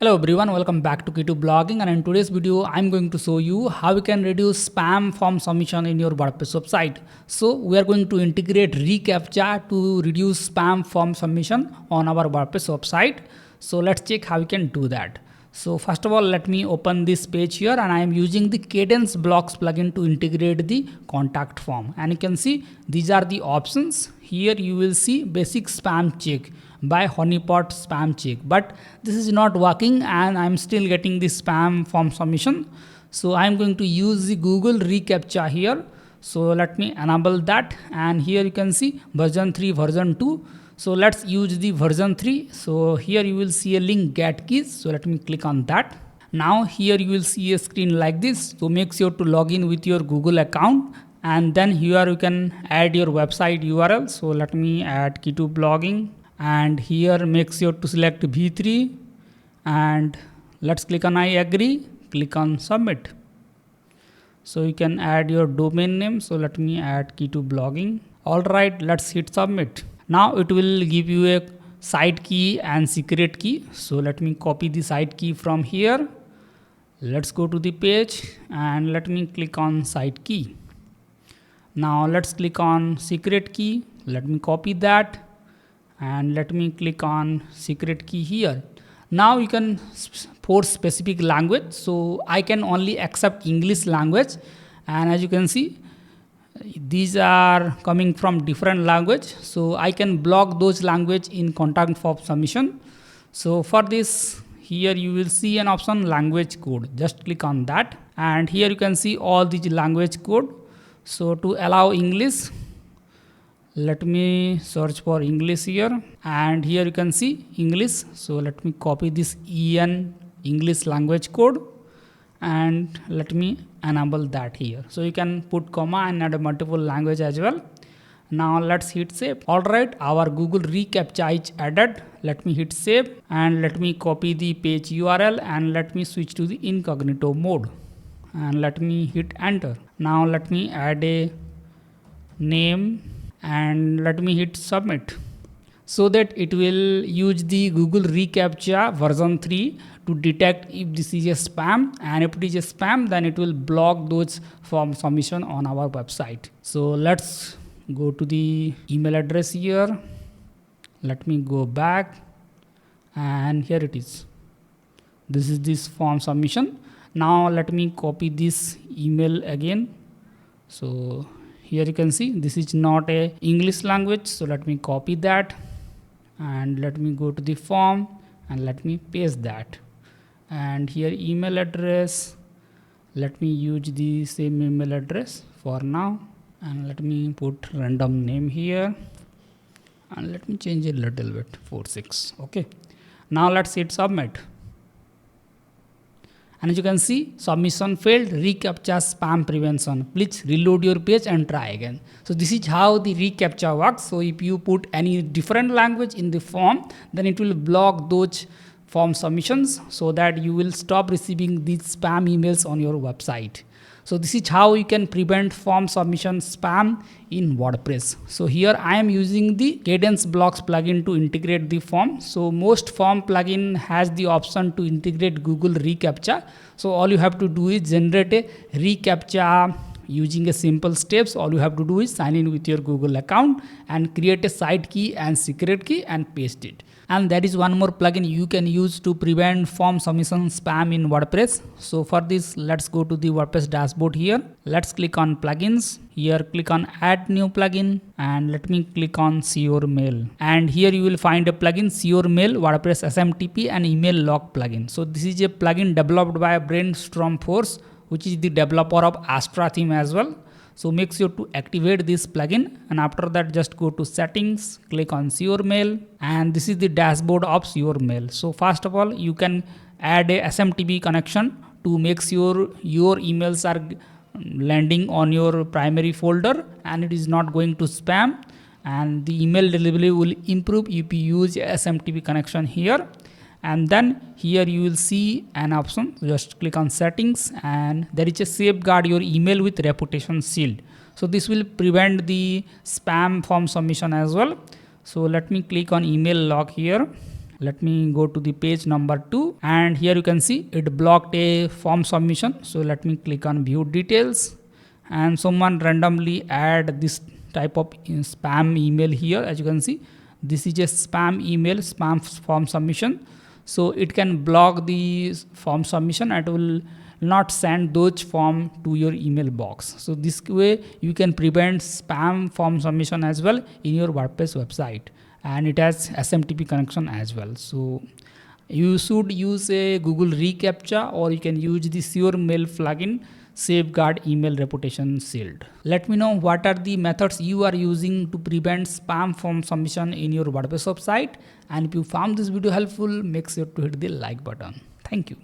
Hello everyone, welcome back to K2 Blogging, and in today's video I'm going to show you how you can reduce spam form submission in your WordPress website. So we are going to integrate reCAPTCHA to reduce spam form submission on our WordPress website. So let's check how we can do that. So first of all, let me open this page here, and I am using the Cadence Blocks plugin to integrate the contact form. And you can see these are the options. Here you will see basic spam check by honeypot spam check, but this is not working and I'm still getting the spam form submission. So I'm going to use the Google reCAPTCHA here. So let me enable that, and here you can see version 3, version 2. So let's use the version 3. So here you will see a link get keys. So let me click on that. Now here you will see a screen like this. So make sure to log in with your Google account, and then here you can add your website URL. So let me add K2 Blogging, and here make sure to select V3, and let's click on I agree, click on submit. So you can add your domain name. So let me add K2 Blogging. All right, let's hit submit. Now it will give you a site key and secret key. So let me copy the site key from here. Let's go to the page and let me click on site key. Now let's click on secret key. Let me copy that and let me click on secret key here. Now you can force specific language. So I can only accept English language, and as you can see these are coming from different language. So I can block those language in contact form submission. So for this, here you will see an option language code. Just click on that, and here you can see all these language code. So to allow English, let me search for English here, and here you can see English. So let me copy this EN English language code and let me enable that here. So you can put comma and add a multiple language as well. Now let's hit save. All right, our Google reCAPTCHA is added. Let me hit save, and let me copy the page URL, and let me switch to the incognito mode, and let me hit enter. Now let me add a name and let me hit submit, so that it will use the Google reCAPTCHA version 3 to detect if this is a spam, and if it is a spam, then it will block those form submission on our website. So let's go to the email address here. Let me go back, and here it is. This is this form submission. Now let me copy this email again. So here you can see this is not a English language. So let me copy that, and let me go to the form and let me paste that. And here email address, let me use the same email address for now, and let me put random name here, and let me change a little bit 46. Okay, now let's hit submit. And as you can see, submission failed, reCAPTCHA spam prevention. Please reload your page and try again. So this is how the reCAPTCHA works. So if you put any different language in the form, then it will block those form submissions, so that you will stop receiving these spam emails on your website. So this is how you can prevent form submission spam in WordPress. So here I am using the Cadence Blocks plugin to integrate the form. So most form plugin has the option to integrate Google reCAPTCHA. So all you have to do is generate a reCAPTCHA using a simple steps. All you have to do is sign in with your Google account and create a site key and secret key and paste it. And there is one more plugin you can use to prevent form submission spam in WordPress. So for this, let's go to the WordPress dashboard here. Let's click on plugins. Here click on add new plugin, and let me click on see your mail. And here you will find a plugin, see your mail, WordPress SMTP and email log plugin. So this is a plugin developed by Brainstorm Force, which is the developer of Astra theme as well. So make sure to activate this plugin, and after that just go to settings, click on see your mail, and this is the dashboard of see your mail. So first of all, you can add a SMTP connection to make sure your emails are landing on your primary folder and it is not going to spam, and the email delivery will improve if you use SMTP connection here. And then here you will see an option. Just click on settings, and there is a safeguard your email with reputation shield. So this will prevent the spam form submission as well. So let me click on email log here, Let me go to the page number 2, and here you can see it blocked a form submission. So let me click on view details, and someone randomly add this type of spam email here. As you can see, this is a spam email, spam form submission. So it can block the form submission and it will not send those form to your email box. So this way you can prevent spam form submission as well in your WordPress website, and it has SMTP connection as well. So you should use a Google reCAPTCHA, or you can use the Sure Mail plugin, safeguard email reputation shield. Let me know what are the methods you are using to prevent spam form submission in your WordPress website, and if you found this video helpful, make sure to hit the like button. Thank you.